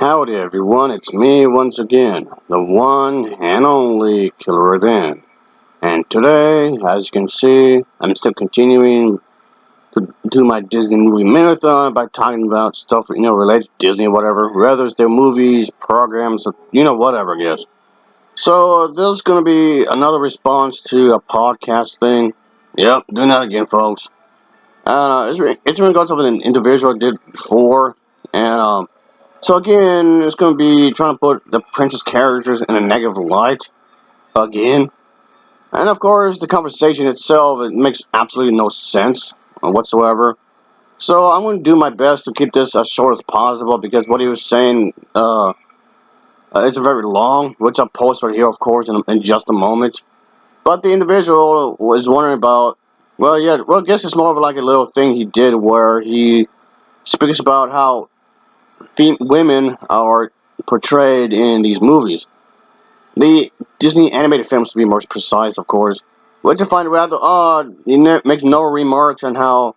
Howdy everyone, it's me once again, the one and only Killer Within. And today, as you can see, I'm still continuing to do my Disney movie marathon by talking about stuff, related to Disney or whatever, whether it's their movies, programs, or, whatever, I guess. So, this is going to be another response to a podcast thing. Yep, doing that again, folks. It's in regards to an individual I did before, and, so again, it's going to be trying to put the princess characters in a negative light again. And of course, the conversation itself, it makes absolutely no sense whatsoever. So I'm going to do my best to keep this as short as possible because what he was saying, it's very long, which I'll post right here, of course, in just a moment. But the individual was wondering about, I guess it's more of like a little thing he did where he speaks about how women are portrayed in these movies. The Disney animated films, to be more precise, of course, which I find rather odd. He makes no remarks on how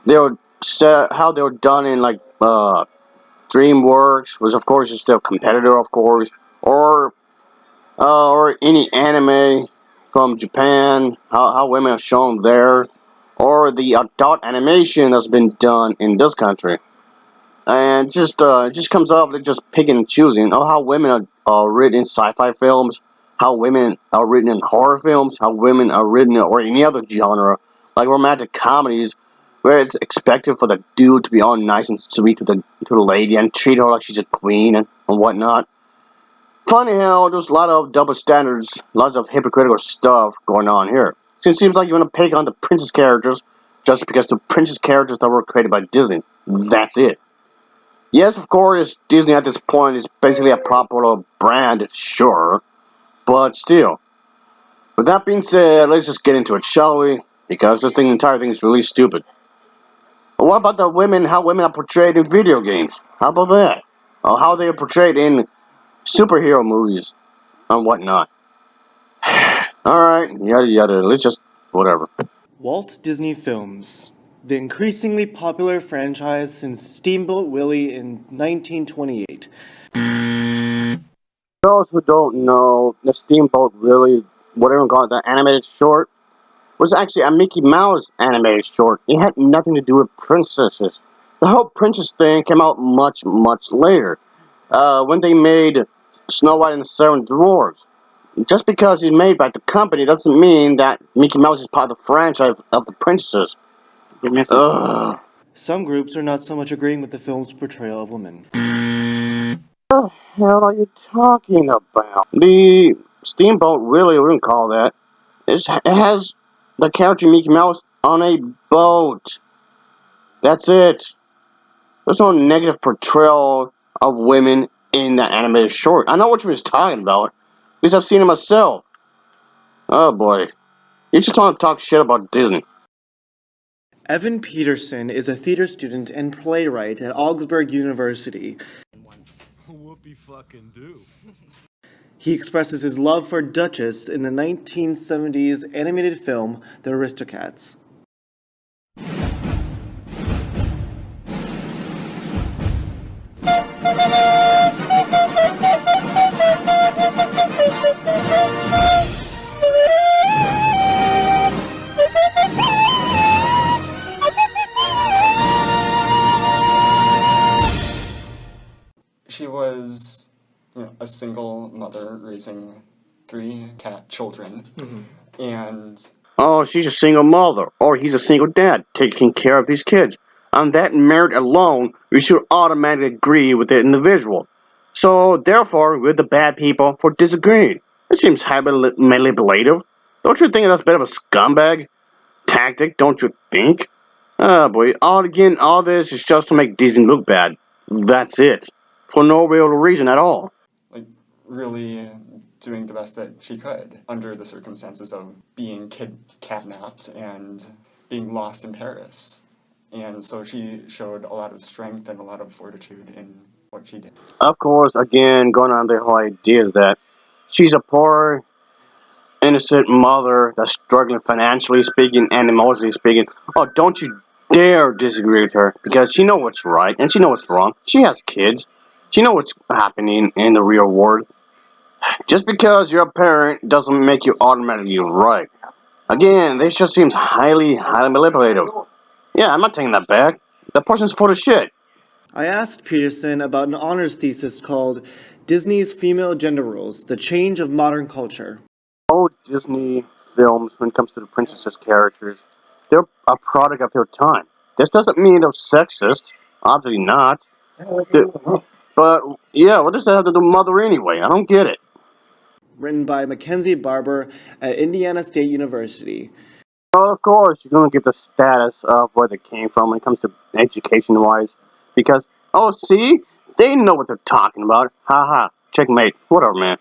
they were done in like DreamWorks, which of course is still a competitor, of course, or any anime from Japan, how women are shown there, or the adult animation that's been done in this country. And just comes off like just picking and choosing. Oh, how women are written in sci-fi films, how women are written in horror films, how women are written or any other genre, like romantic comedies, where it's expected for the dude to be all nice and sweet to the lady and treat her like she's a queen and whatnot. Funny how there's a lot of double standards, lots of hypocritical stuff going on here. So it seems like you want to pick on the princess characters just because the princess characters that were created by Disney. That's it. Yes, of course, Disney at this point is basically a popular brand, sure, but still. With that being said, let's just get into it, shall we? Because entire thing is really stupid. But what about how women are portrayed in video games? How about that? Or how they are portrayed in superhero movies and whatnot. Alright, yada yada, let's just, whatever. Walt Disney Films, the increasingly popular franchise since Steamboat Willie in 1928. Those who don't know, the Steamboat Willie, whatever you call it, the animated short, was actually a Mickey Mouse animated short. It had nothing to do with princesses. The whole princess thing came out much, much later, when they made Snow White and the Seven Dwarfs. Just because it's made by the company doesn't mean that Mickey Mouse is part of the franchise of the princesses. Ugh. Some groups are not so much agreeing with the film's portrayal of women. What the hell are you talking about? The Steamboat Willie, we can call that, it has the character Mickey Mouse on a boat. That's it. There's no negative portrayal of women in that animated short. I know what you was talking about, because I've seen it myself. Oh boy. You just want to talk shit about Disney. Evan Peterson is a theater student and playwright at Augsburg University. Whoopie fucking do. He expresses his love for Duchess in the 1970s animated film The Aristocats. She was a single mother raising 3 cat children, and... Oh, she's a single mother, or he's a single dad taking care of these kids. On that merit alone, we should automatically agree with the individual. So, therefore, we're the bad people for disagreeing. It seems highly manipulative. Don't you think that's a bit of a scumbag tactic, don't you think? Oh boy, all this is just to make Disney look bad. That's it. For no real reason at all. like, really doing the best that she could under the circumstances of being kidnapped and being lost in Paris. And so she showed a lot of strength and a lot of fortitude in what she did. Of course, again, going on the whole idea is that she's a poor, innocent mother that's struggling financially speaking and emotionally speaking. Oh, don't you dare disagree with her, because she knows what's right and she knows what's wrong. She has kids. You know what's happening in the real world. Just because you're a parent doesn't make you automatically right. Again, this just seems highly manipulative. Yeah, I'm not taking that back. That person's full of shit. I asked Peterson about an honors thesis called Disney's Female Gender Roles: The Change of Modern Culture. Old Disney films, when it comes to the princesses characters, they're a product of their time. This doesn't mean they're sexist. Obviously not. But, yeah, what does that have to do with mother anyway? I don't get it. Written by Mackenzie Barber at Indiana State University. Well, of course, you're going to get the status of where they came from when it comes to education-wise. Because, oh, see? They know what they're talking about. Ha ha. Checkmate. Whatever, man.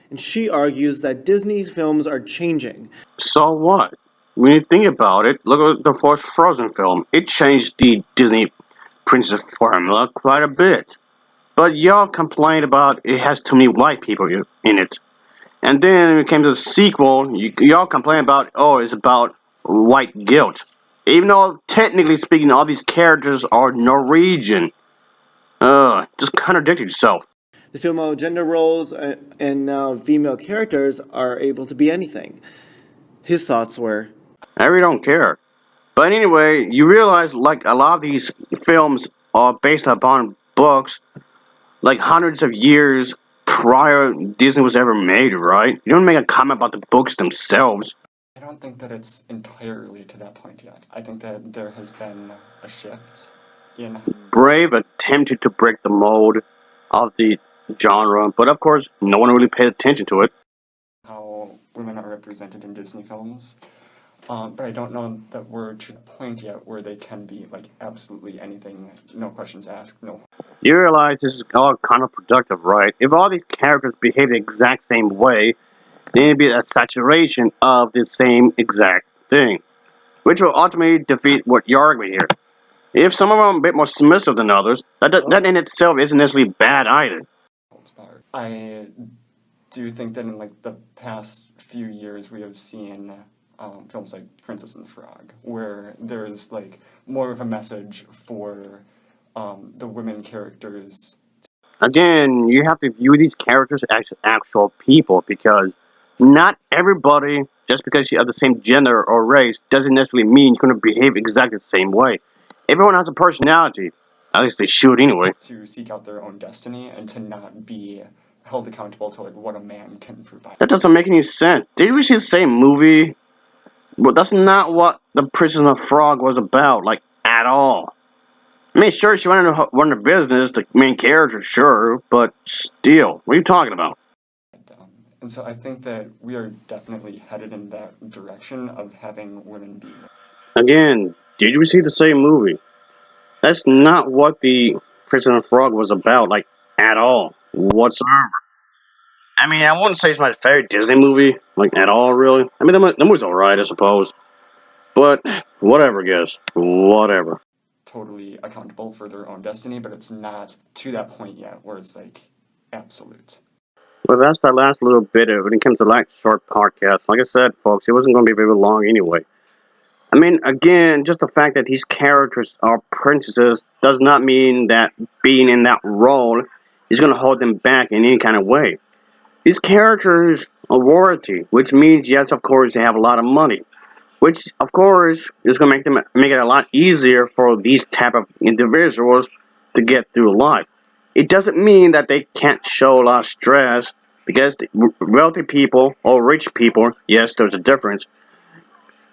And she argues that Disney's films are changing. So what? When you think about it, look at the first Frozen film. It changed the Disney princess formula quite a bit. But y'all complained about it has too many white people in it. And then when it came to the sequel, y'all complain about, oh, it's about white guilt. Even though, technically speaking, all these characters are Norwegian. Just contradicted yourself. The female gender roles and now female characters are able to be anything. His thoughts were, I really don't care. But anyway, you realize, like, a lot of these films are based upon books, like hundreds of years prior Disney was ever made, right? You don't make a comment about the books themselves. I don't think that it's entirely to that point yet. I think that there has been a shift in Brave attempted to break the mold of the genre, but of course, no one really paid attention to it. how women are represented in Disney films. But I don't know that we're to the point yet where they can be like absolutely anything, no questions asked, no. You realize this is all counterproductive, right? If all these characters behave the exact same way, then it'd be a saturation of the same exact thing, which will ultimately defeat what you're arguing here. If some of them are a bit more submissive than others, that in itself isn't necessarily bad either. I do think that in like the past few years we have seen films like Princess and the Frog, where there's like more of a message for the women characters. Again, you have to view these characters as actual people because not everybody, just because you have the same gender or race, doesn't necessarily mean you're going to behave exactly the same way. Everyone has a personality. At least they should anyway. To seek out their own destiny and to not be held accountable to like what a man can provide. That doesn't make any sense. Did we see the same movie? But that's not what The Princess and the Frog was about, like, at all. I mean, sure, she wanted to run a business, the main character, sure, but still, what are you talking about? And so I think that we are definitely headed in that direction of having women be. Again, did we see the same movie? That's not what The Princess and the Frog was about, like, at all, whatsoever. I mean, I wouldn't say it's my favorite Disney movie, like, at all, really. I mean, the movie's alright, I suppose. But, whatever, guys. Whatever. Totally accountable for their own destiny, but it's not to that point yet where it's like absolute. Well, that's the last little bit of it when it comes to like short podcasts. Like I said, folks, it wasn't going to be very long anyway. I mean, again, just the fact that these characters are princesses does not mean that being in that role is going to hold them back in any kind of way. These characters are royalty, which means, yes, of course, they have a lot of money, which, of course, is going to make it a lot easier for these type of individuals to get through life. It doesn't mean that they can't show a lot of stress because wealthy people or rich people, yes, there's a difference,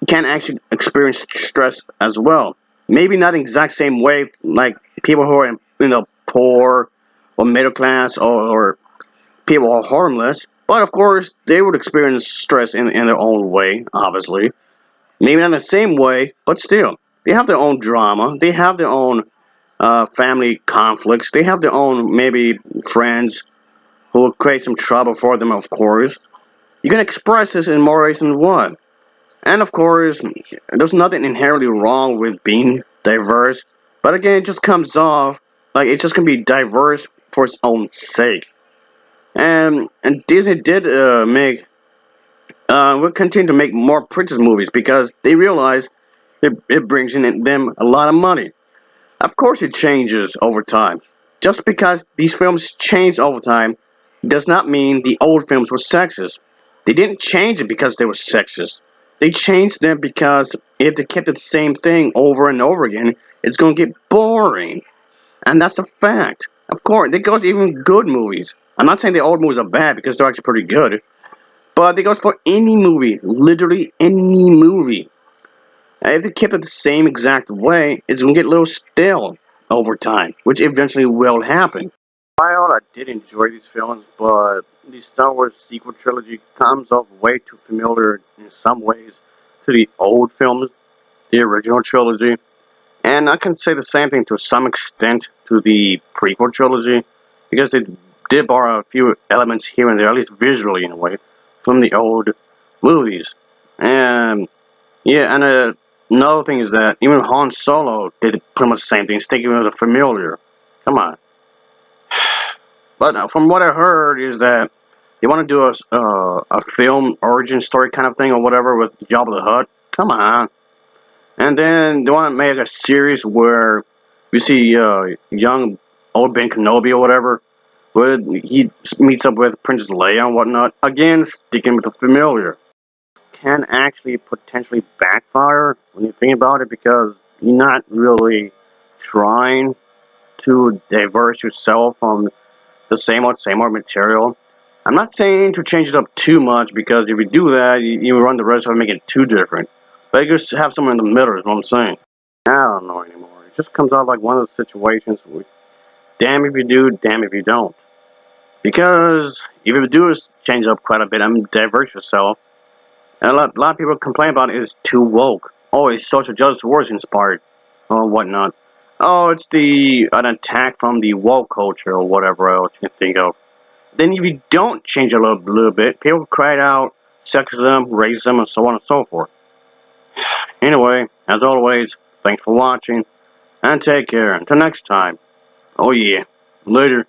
can actually experience stress as well. Maybe not the exact same way like people who are poor or middle class or people who are harmless, but of course they would experience stress in their own way, obviously. Maybe not the same way, but still, they have their own drama. They have their own family conflicts. They have their own maybe friends who will create some trouble for them. Of course, you can express this in more ways than one. And of course, there's nothing inherently wrong with being diverse. But again, it just comes off like it's just gonna be diverse for its own sake. And Disney did will continue to make more princess movies because they realize it brings in them a lot of money. Of course, it changes over time. Just because these films changed over time does not mean the old films were sexist. They didn't change it because they were sexist. They changed them because if they kept the same thing over and over again, it's going to get boring. And that's a fact. Of course, they goes even good movies. I'm not saying the old movies are bad because they're actually pretty good, but they goes for any movie, literally any movie. If they kept it the same exact way, it's going to get a little stale over time, which eventually will happen. While I did enjoy these films, but the Star Wars sequel trilogy comes off way too familiar in some ways to the old films, the original trilogy. And I can say the same thing to some extent to the prequel trilogy, because they did borrow a few elements here and there, at least visually in a way, from the old movies. And yeah, and another thing is that even Han Solo did pretty much the same thing, sticking with the familiar. Come on. But from what I heard is that they want to do a film origin story kind of thing or whatever with Jabba the Hutt. Come on. And then they want to make a series where you see young old Ben Kenobi or whatever, where he meets up with Princess Leia and whatnot. Again, sticking with the familiar. Can actually potentially backfire when you think about it because you're not really trying to divert yourself from the same old material. I'm not saying to change it up too much because if you do that, you run the risk of making it too different. But you just have somewhere in the middle is what I'm saying. I don't know anymore. It just comes out like one of those situations where damn if you do, damn if you don't. Because if you do change it up quite a bit, I mean, divert yourself. And a lot of people complain about it is too woke. Oh, it's social justice wars inspired, or whatnot. Oh, it's an attack from the woke culture or whatever else you can think of. Then if you don't change it a little bit, people cry out sexism, racism, and so on and so forth. Anyway, as always, thanks for watching, and take care. Until next time. Oh yeah, later.